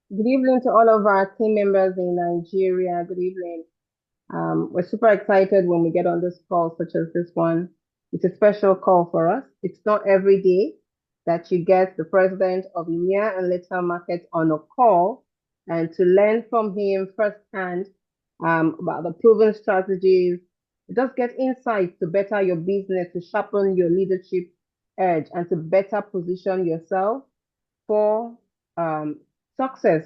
Good evening to all of our team members in Nigeria. Good evening. We're super excited when we get on this call, such as this one. It's a special call for us. It's not every day that you get the president of EMEA and LATAM markets on a call and to learn from him firsthand about the proven strategies. Just get insights to better your business, to sharpen your leadership edge, and to better position yourself for success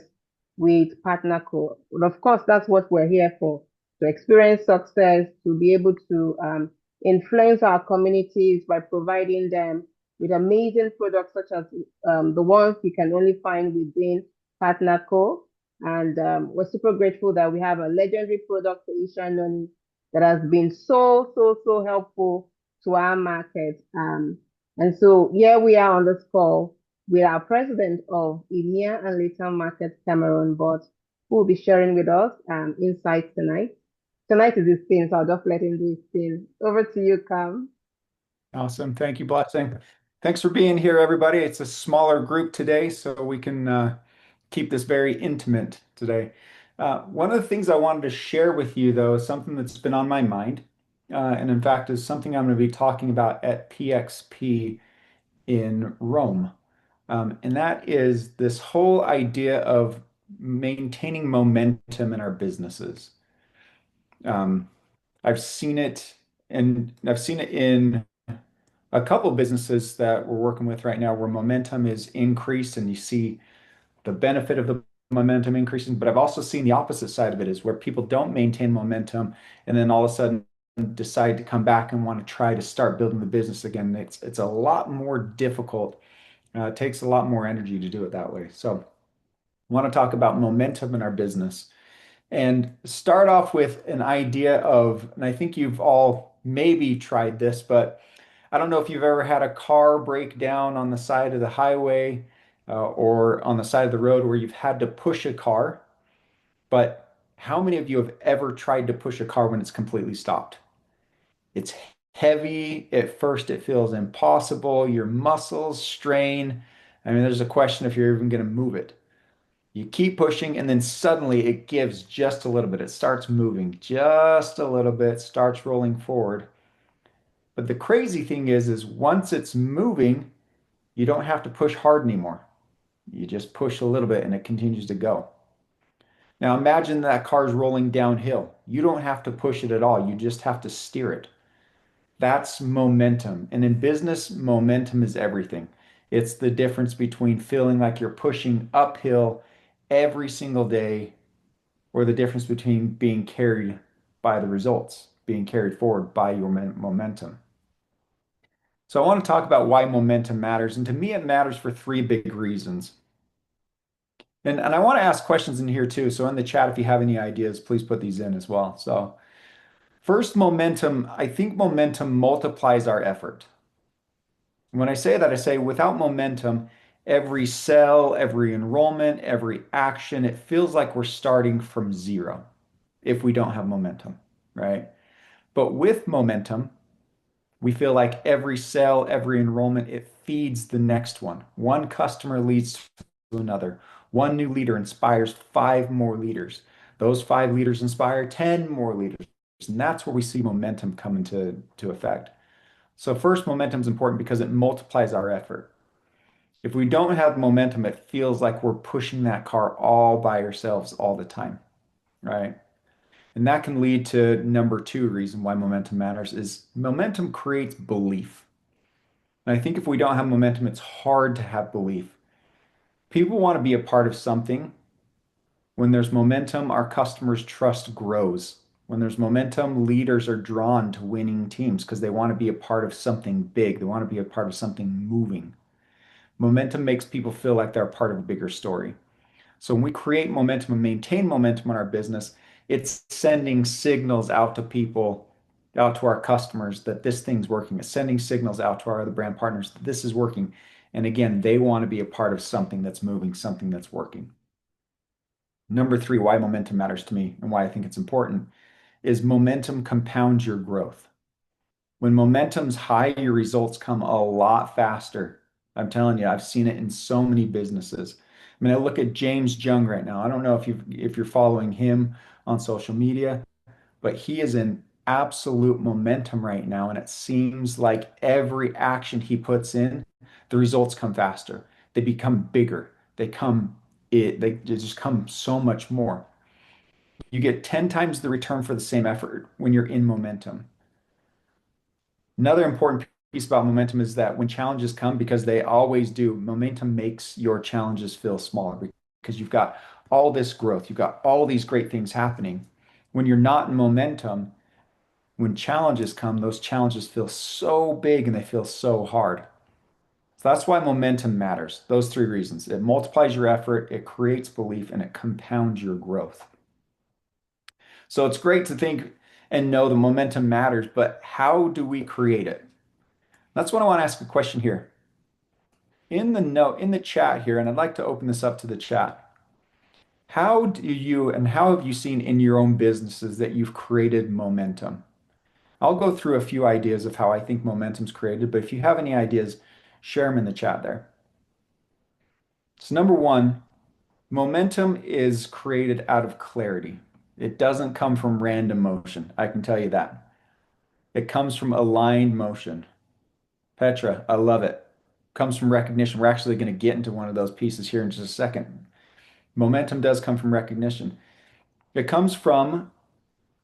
with Partner Co. And of course, that's what we're here for, to experience success, to be able to influence our communities by providing them with amazing products such as the ones you can only find within Partner Co. And we're super grateful that we have a legendary product for Isha that has been so helpful to our market. And so here we are on this call with our president of EMEA and LATAM markets, Cameron Bott, who will be sharing with us insights tonight. Tonight is his thing, so I'll just let him do his thing. Over to you, Cam. Awesome. Thank you, Blessing. Thanks for being here, everybody. It's a smaller group today, so we can keep this very intimate today. One of the things I wanted to share with you, though, is something that's been on my mind, and in fact is something I'm going to be talking about at PXP in Rome. And that is this whole idea of maintaining momentum in our businesses. Um, I've seen it, and I've seen it in a couple of businesses that we're working with right now where momentum is increased and you see the benefit of the momentum increasing. But I've also seen the opposite side of it is where people don't maintain momentum and then all of a sudden decide to come back and want to try to start building the business again. It's a lot more difficult. It takes a lot more energy to do it that way. So I want to talk about momentum in our business and start off with an idea of, and I think you've all maybe tried this, but I don't know if you've ever had a car break down on the side of the highway or on the side of the road where you've had to push a car, but how many of you have ever tried to push a car when it's completely stopped? It's heavy. At first, it feels impossible. Your muscles strain. I mean, there's a question if you're even going to move it. You keep pushing, and then suddenly it gives just a little bit. It starts moving just a little bit, starts rolling forward. But the crazy thing is once it's moving, you don't have to push hard anymore. You just push a little bit and it continues to go. Now imagine that car's rolling downhill. You don't have to push it at all. You just have to steer it. That's momentum. And in business, momentum is everything. It's the difference between feeling like you're pushing uphill every single day or the difference between being carried by the results, being carried forward by your momentum. So I want to talk about why momentum matters. And to me, it matters for three big reasons. And I want to ask questions in here too. So in the chat, if you have any ideas, please put these in as well. So first, momentum. I think momentum multiplies our effort. When I say that, I say without momentum, every sell, every enrollment, every action, it feels like we're starting from zero if we don't have momentum, right? But with momentum, we feel like every sale, every enrollment, it feeds the next one. One customer leads to another. One new leader inspires five more leaders. Those five leaders inspire 10 more leaders. And that's where we see momentum come into effect. So first, momentum is important because it multiplies our effort. If we don't have momentum, it feels like we're pushing that car all by ourselves all the time, right? And that can lead to number two reason why momentum matters is momentum creates belief. And I think if we don't have momentum, it's hard to have belief. People want to be a part of something. When there's momentum, our customers' trust grows. When there's momentum, leaders are drawn to winning teams because they want to be a part of something big. They want to be a part of something moving. Momentum makes people feel like they're part of a bigger story. So when we create momentum and maintain momentum in our business, it's sending signals out to people, out to our customers that this thing's working. It's sending signals out to our other brand partners that this is working. And again, they want to be a part of something that's moving, something that's working. Number three, why momentum matters to me and why I think it's important is momentum compounds your growth. When momentum's high, your results come a lot faster. I'm telling you, I've seen it in so many businesses. I mean, I look at James Jung right now. I don't know if you're following him on social media, but he is in absolute momentum right now, and it seems like every action he puts in, the results come faster. They become bigger. They just come so much more. You get 10 times the return for the same effort when you're in momentum. Another important piece about momentum is that when challenges come, because they always do, momentum makes your challenges feel smaller because you've got all this growth, you've got all these great things happening. When you're not in momentum, when challenges come, those challenges feel so big and they feel so hard. So that's why momentum matters. Those three reasons. It multiplies your effort, it creates belief, and it compounds your growth. So it's great to think and know the momentum matters, but how do we create it? That's what I want to ask a question here. In the chat here, and I'd like to open this up to the chat. How have you seen in your own businesses that you've created momentum? I'll go through a few ideas of how I think momentum's created, but if you have any ideas, share them in the chat there. So number one, momentum is created out of clarity. It doesn't come from random motion. I can tell you that. It comes from aligned motion. Petra, I love it. Comes from recognition. We're actually going to get into one of those pieces here in just a second. Momentum does come from recognition. It comes from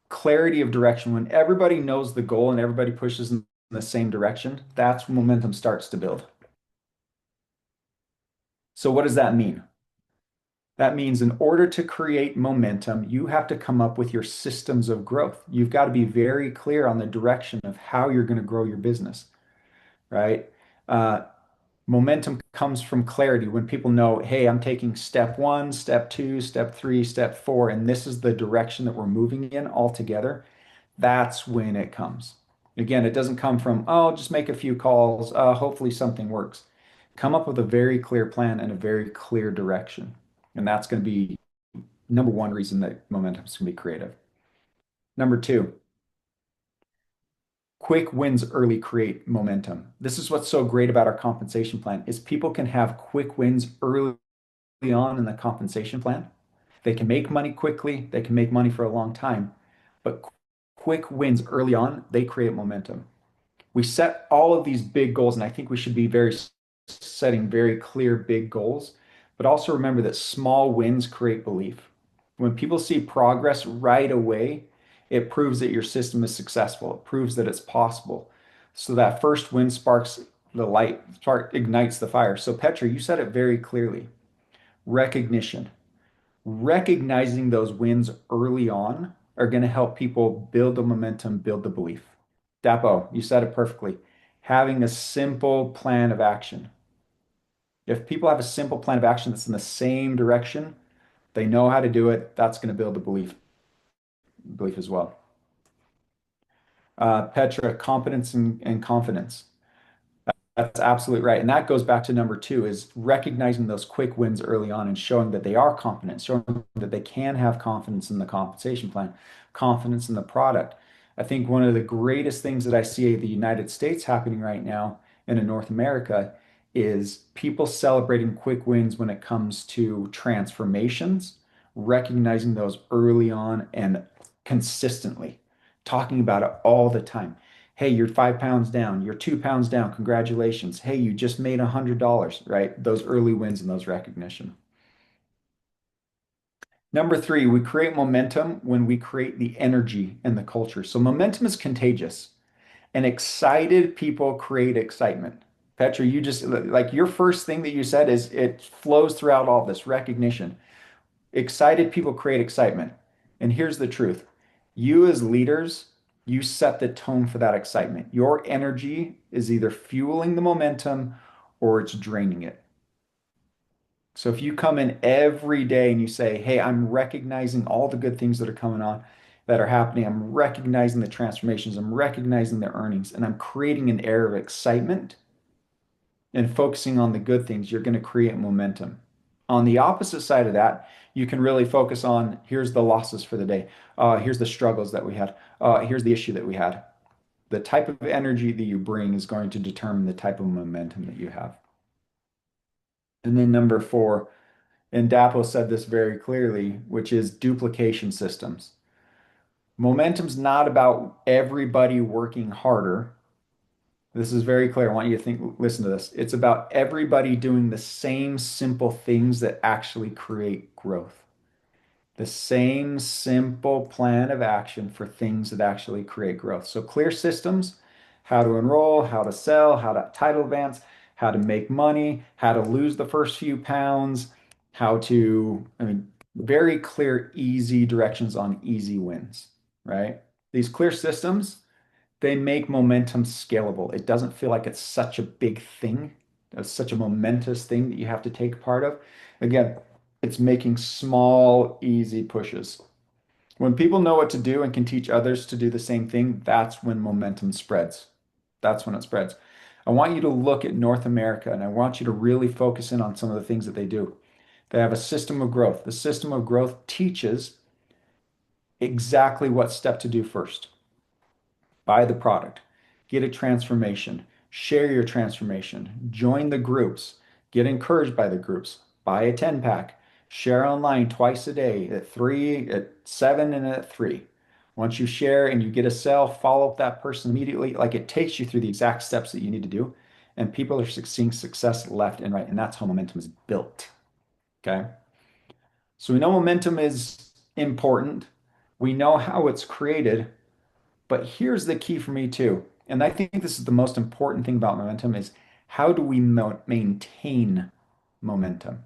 clarity of direction. When everybody knows the goal and everybody pushes in the same direction, that's when momentum starts to build. So what does that mean? That means in order to create momentum, you have to come up with your systems of growth. You've got to be very clear on the direction of how you're going to grow your business, right? Uh, Momentum comes from clarity when people know, hey, I'm taking step one, step two, step three, step four, and this is the direction that we're moving in all together. That's when it comes. Again, it doesn't come from, oh, just make a few calls, hopefully something works. Come up with a very clear plan and a very clear direction. And that's going to be number one reason that momentum is going to be creative. Number two, quick wins early create momentum. This is what's so great about our compensation plan is people can have quick wins early on in the compensation plan. They can make money quickly, they can make money for a long time, but quick wins early on, they create momentum. We set all of these big goals, and I think we should be very setting very clear big goals, but also remember that small wins create belief. When people see progress right away, it proves that your system is successful. It proves that it's possible. So that first win sparks the light, ignites the fire. So Petra, you said it very clearly. Recognition. Recognizing those wins early on are going to help people build the momentum, build the belief. Dapo, you said it perfectly. Having a simple plan of action. If people have a simple plan of action that's in the same direction, they know how to do it. That's going to build the belief as well. Petra, competence and confidence. That's absolutely right. And that goes back to number two is recognizing those quick wins early on and showing that they are confident, showing that they can have confidence in the compensation plan, confidence in the product. I think one of the greatest things that I see in the United States happening right now and in North America is people celebrating quick wins when it comes to transformations, recognizing those early on and consistently, talking about it all the time. Hey, you're 5 pounds down. You're 2 pounds down. Congratulations. Hey, you just made $100, right? Those early wins and those recognition. Number three, we create momentum when we create the energy and the culture. So momentum is contagious, and excited people create excitement. Petra, you just like your first thing that you said is it flows throughout all this recognition. Excited people create excitement. And here's the truth. You as leaders, you set the tone for that excitement. Your energy is either fueling the momentum or it's draining it. So if you come in every day and you say, "Hey, I'm recognizing all the good things that are coming on, that are happening. I'm recognizing the transformations. I'm recognizing the earnings, and I'm creating an air of excitement and focusing on the good things, you're going to create momentum. On the opposite side of that, you can really focus on here's the losses for the day. Here's the struggles that we had. Here's the issue that we had. The type of energy that you bring is going to determine the type of momentum that you have. And then number four, And Dapo said this very clearly, which is duplication systems. Momentum's not about everybody working harder. This is very clear. I want you to listen to this. It's about everybody doing the same simple things that actually create growth. The same simple plan of action for things that actually create growth. So clear systems, how to enroll, how to sell, how to title advance, how to make money, how to lose the first few pounds, how to, very clear, easy directions on easy wins, right? These clear systems, they make momentum scalable. It doesn't feel like it's such a big thing, it's such a momentous thing that you have to take part of. Again, it's making small, easy pushes. When people know what to do and can teach others to do the same thing, that's when momentum spreads. That's when it spreads. I want you to look at North America and I want you to really focus in on some of the things that they do. They have a system of growth. The system of growth teaches exactly what step to do first. Buy the product, get a transformation, share your transformation, join the groups, get encouraged by the groups, buy a 10 pack, share online twice a day at 3, at 7, and at 3. Once you share and you get a sale, follow up that person immediately. Like it takes you through the exact steps that you need to do. And people are seeing success left and right. And that's how momentum is built. Okay. So we know momentum is important. We know how it's created. But here's the key for me too. And I think this is the most important thing about momentum is how do we maintain momentum?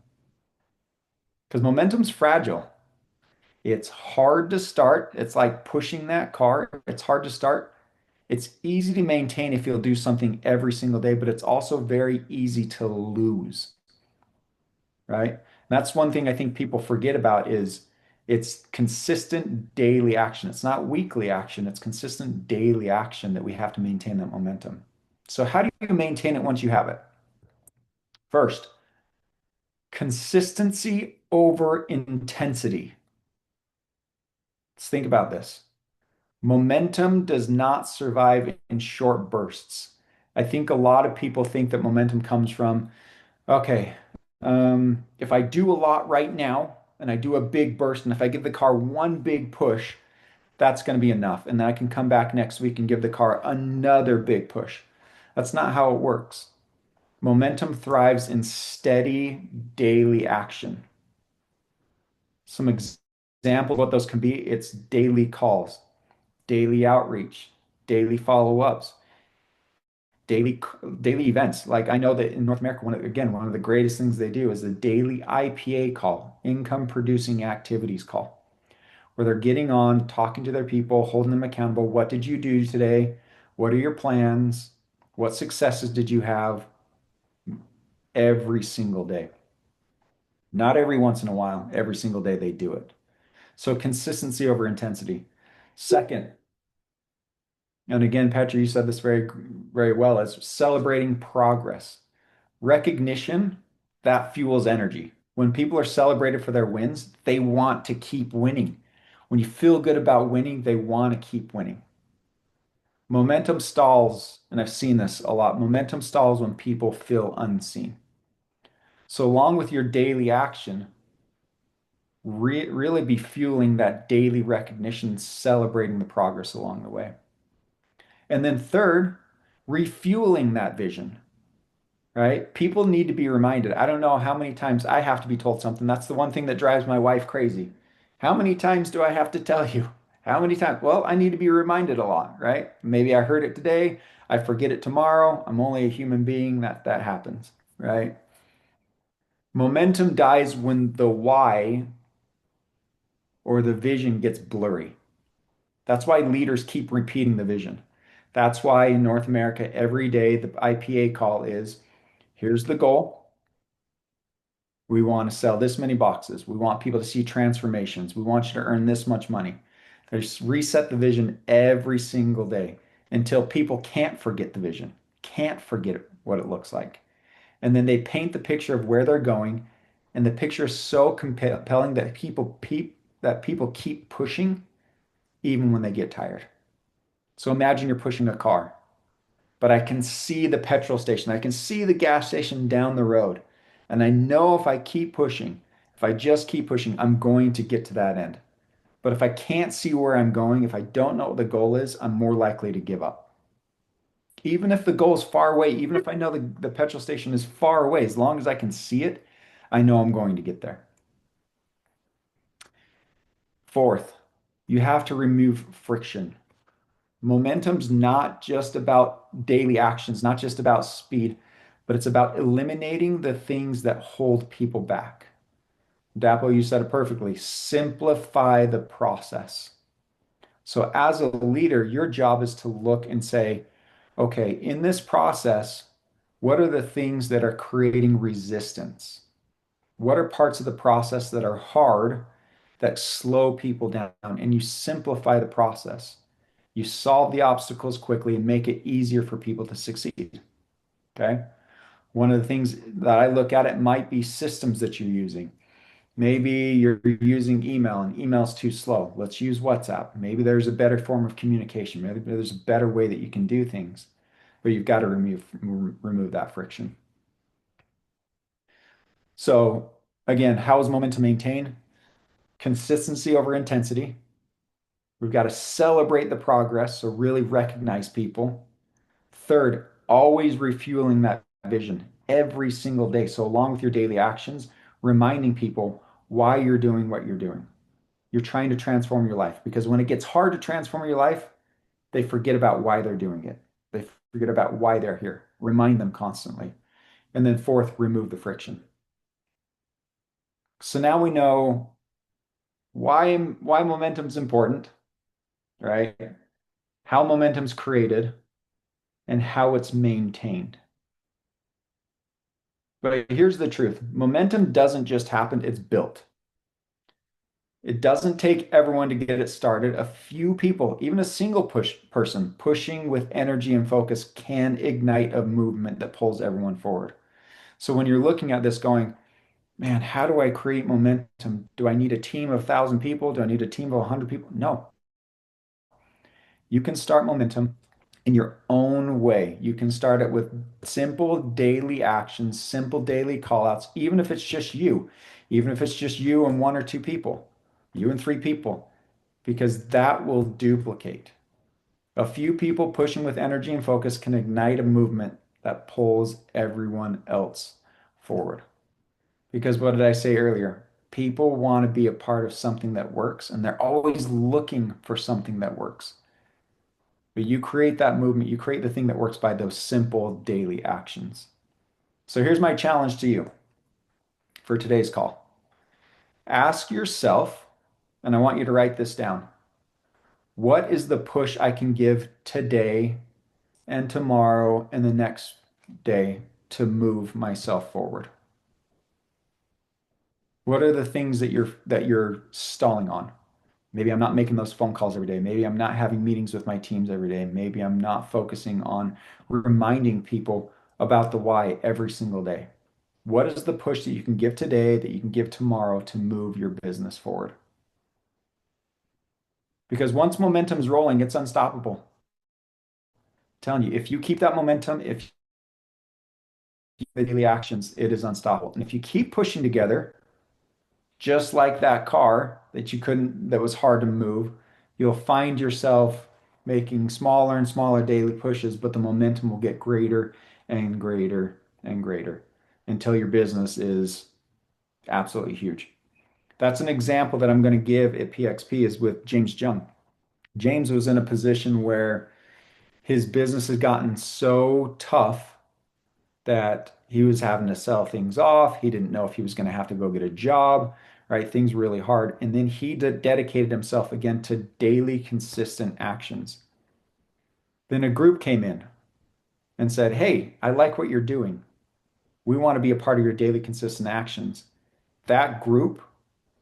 Because momentum's fragile. It's hard to start. It's like pushing that car. It's hard to start. It's easy to maintain if you'll do something every single day, but it's also very easy to lose, right? And that's one thing I think people forget about is it's consistent daily action. It's not weekly action, it's consistent daily action that we have to maintain that momentum. So how do you maintain it once you have it? First, consistency over intensity. Let's think about this. Momentum does not survive in short bursts. I think a lot of people think that momentum comes from, okay, if I do a lot right now and I do a big burst, and if I give the car one big push, that's going to be enough. And then I can come back next week and give the car another big push. That's not how it works. Momentum thrives in steady daily action. Some examples of what those can be, it's daily calls, daily outreach, daily follow-ups, daily daily events. Like I know that in North America, one of the greatest things they do is the daily IPA call, income producing activities call, where they're getting on, talking to their people, holding them accountable. What did you do today? What are your plans? What successes did you have every single day? Not every once in a while, every single day they do it. So consistency over intensity. Second, and again, Petra, you said this very, very well, is celebrating progress. Recognition, that fuels energy. When people are celebrated for their wins, they want to keep winning. When you feel good about winning, they want to keep winning. Momentum stalls, and I've seen this a lot. Momentum stalls when people feel unseen. So, along with your daily action, really be fueling that daily recognition, celebrating the progress along the way. And then, third, refueling that vision. Right? People need to be reminded. I don't know how many times I have to be told something. That's the one thing that drives my wife crazy. How many times do I have to tell you? How many times? Well, I need to be reminded a lot, right? Maybe I heard it today, I forget it tomorrow. I'm only a human being. That happens, right? Momentum dies when the why or the vision gets blurry. That's why leaders keep repeating the vision. That's why in North America, every day the IPA call is here's the goal. We want to sell this many boxes. We want people to see transformations. We want you to earn this much money. They just reset the vision every single day until people can't forget the vision, can't forget what it looks like. And then they paint the picture of where they're going, and the picture is so compelling that people keep pushing even when they get tired. So imagine you're pushing a car, but I can see the petrol station. I can see the gas station down the road. And I know if I keep pushing, If I just keep pushing, I'm going to get to that end. But if I can't see where I'm going, if I don't know what the goal is, I'm more likely to give up. Even if the goal is far away, even if I know the petrol station is far away, as long as I can see it, I know I'm going to get there. Fourth, you have to remove friction. Momentum's not just about daily actions, not just about speed, but it's about eliminating the things that hold people back. Dapo, you said it perfectly. Simplify the process. So, as a leader, your job is to look and say, okay, in this process, what are the things that are creating resistance? What are parts of the process that are hard, that slow people down? And you simplify the process. You solve the obstacles quickly and make it easier for people to succeed. Okay. One of the things that I look at, it might be systems that you're using. Maybe you're using email and email's too slow. Let's use WhatsApp. Maybe there's a better form of communication. Maybe there's a better way that you can do things, but you've got to remove that friction. So again, how is momentum maintained? Consistency over intensity. We've got to celebrate the progress, so really recognize people. Third, always refueling that vision every single day. So along with your daily actions, reminding people why you're doing what you're doing. You're trying to transform your life because when it gets hard to transform your life, they forget about why they're doing it. They forget about why they're here. Remind them constantly. And then fourth, remove the friction. So now we know why momentum's important, right? How momentum's created and how it's maintained. But here's the truth. Momentum doesn't just happen, it's built. It doesn't take everyone to get it started. A few people, even a single person pushing with energy and focus can ignite a movement that pulls everyone forward. So when you're looking at this going, man, how do I create momentum? Do I need a team of 1,000 people? Do I need a team of 100 people? No. You can start momentum in your own way. You can start it with simple daily actions, simple daily call outs, even if it's just you, even if it's just you and one or two people, you and three people, because that will duplicate. A few people pushing with energy and focus can ignite a movement that pulls everyone else forward. Because what did I say earlier? People want to be a part of something that works, and they're always looking for something that works. But you create that movement, you create the thing that works by those simple daily actions. So here's my challenge to you for today's call. Ask yourself, and I want you to write this down. What is the push I can give today and tomorrow and the next day to move myself forward? What are the things that you're stalling on? Maybe I'm not making those phone calls every day. Maybe I'm not having meetings with my teams every day. Maybe I'm not focusing on reminding people about the why every single day. What is the push that you can give today, that you can give tomorrow to move your business forward? Because once momentum's rolling, it's unstoppable. I'm telling you, if you keep that momentum, if you keep the daily actions, it is unstoppable. And if you keep pushing together, just like that car that you couldn't, that was hard to move, you'll find yourself making smaller and smaller daily pushes, but the momentum will get greater and greater and greater until your business is absolutely huge. That's an example that I'm going to give at PXP is with James Jung. James was in a position where his business has gotten so tough that he was having to sell things off. He didn't know if he was going to have to go get a job, right? Things were really hard. And then he dedicated himself again to daily consistent actions. Then a group came in and said, "Hey, I like what you're doing. We want to be a part of your daily consistent actions." That group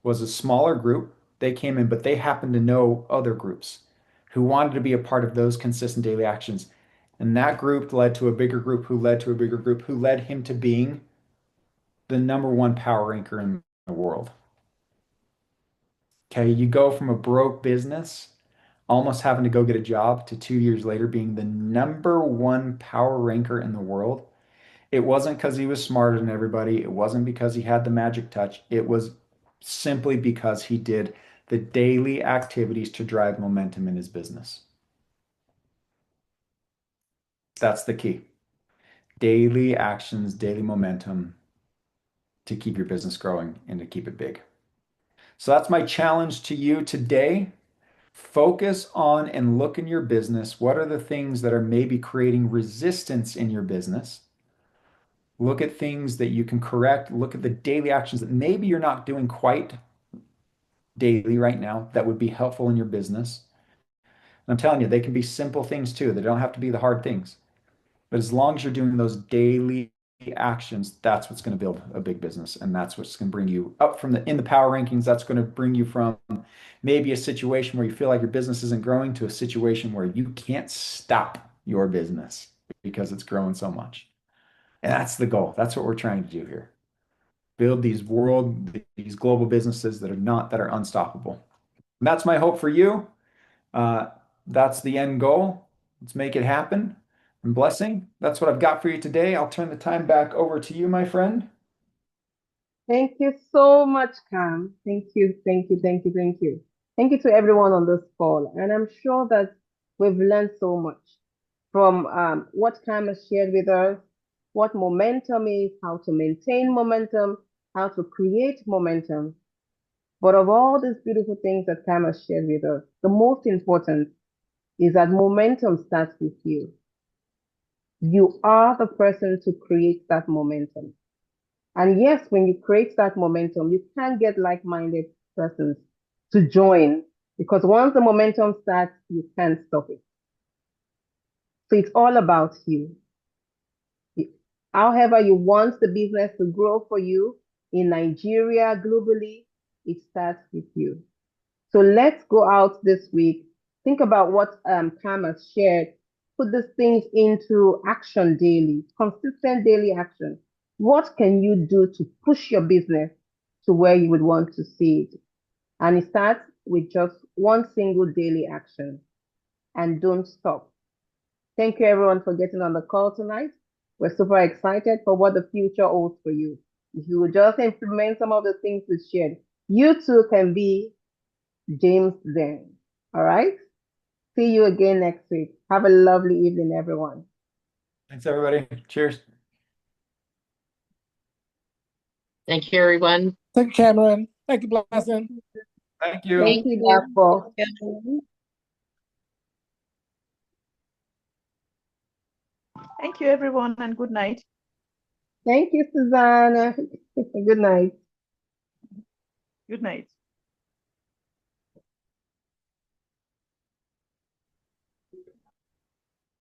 was a smaller group. They came in, but they happened to know other groups who wanted to be a part of those consistent daily actions. And that group led to a bigger group who led to a bigger group who led him to being the number one power anchor in the world. Okay, you go from a broke business, almost having to go get a job, to 2 years later being the number one power ranker in the world. It wasn't because he was smarter than everybody. It wasn't because he had the magic touch. It was simply because he did the daily activities to drive momentum in his business. That's the key. Daily actions, daily momentum to keep your business growing and to keep it big. So that's my challenge to you today. Focus on and look in your business. What are the things that are maybe creating resistance in your business? Look at things that you can correct. Look at the daily actions that maybe you're not doing quite daily right now that would be helpful in your business. And I'm telling you, they can be simple things too. They don't have to be the hard things. But as long as you're doing those daily actions, that's what's going to build a big business. And that's what's going to bring you up from in the power rankings. That's going to bring you from maybe a situation where you feel like your business isn't growing to a situation where you can't stop your business because it's growing so much. And that's the goal. That's what we're trying to do here. Build these global businesses that are unstoppable. And that's my hope for you. That's the end goal. Let's make it happen. And blessing. That's what I've got for you today. I'll turn the time back over to you, my friend. Thank you so much, Cam. Thank you, thank you, thank you, thank you. Thank you to everyone on this call. And I'm sure that we've learned so much from what Cam has shared with us, what momentum is, how to maintain momentum, how to create momentum. But of all these beautiful things that Cam has shared with us, the most important is that momentum starts with you. You are the person to create that momentum. And yes, when you create that momentum, you can get like-minded persons to join because once the momentum starts, you can't stop it. So it's all about you. However, you want the business to grow for you in Nigeria, globally, it starts with you. So let's go out this week. Think about what Cam has shared. Put these things into action daily, consistent daily action. What can you do to push your business to where you would want to see it? And it starts with just one single daily action. And don't stop. Thank you, everyone, for getting on the call tonight. We're super excited for what the future holds for you. If you will just implement some of the things we shared, you too can be James Zen. All right? See you again next week. Have a lovely evening, everyone. Thanks, everybody. Cheers. Thank you, everyone. Thank you, Cameron. Thank you, Blessing. Thank you. Thank you, Dapo. Thank you, everyone, and good night. Thank you, Susanna. Good night. Good night.